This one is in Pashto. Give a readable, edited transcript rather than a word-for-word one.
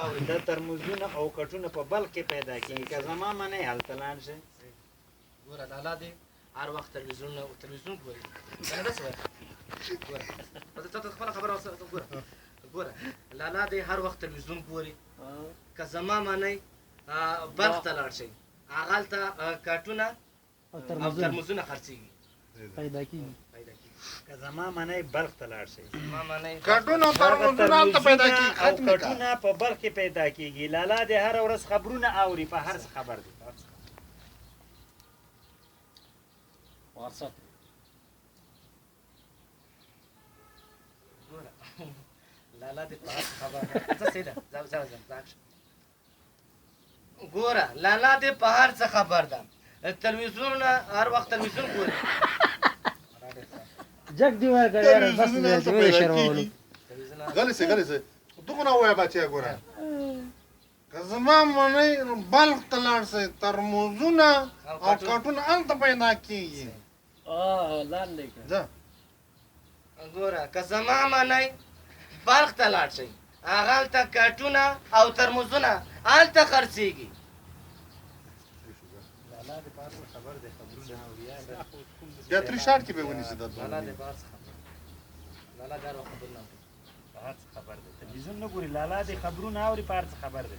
اوري د ترموزونه او کټونه په بلک کې پیدا کېږي که زما منې هلته لاړ شئ ګوره لالا دې هر وخت تلویزیون ګوري کنه داسې وایه ګوره ته خپله خبره ګوره لالا دې هر وخت تلویزیون ګوري که زما منئ بلخ ته لاړ شئ هغلته کټونه او ترموزونه خرڅېږي پیدا کېږي که زما منئ بلخ ته لاړ شئ کټونه او ترموزونه هلته پیدا کېږي او کټونه په بلخ کې پیدا کېږي لالا دې هره ورځ خبرونه اوري په هر څه خبر دی لالا دې په هر څه خبر ده سیده ګوره لالا دې په هر څه خبر ده تلویزیون هر وخت تلویزیون ګوري جګ دی ورکړه یاره بس دې شرمولو غلی سي دغه نه وایه بچی ګوره که زما منئ نو بلخ ته لاړ شئ ترموزونه او کټونه هلته پیدا کېږي لاندې ځه ګوره که زما منئ بلخ ته لاړ شئ هغلته کټونه او ترموزونه هلته خرڅېږي بیا ترې شاټ کې به ونیسي دا لالا دې په هر څه خبر لالا دې هر وخت خبرونه اوري په هر څه خبر دی تلویزیون نه ګوري لالا دې خبرونه اوري په هر څه خبر دی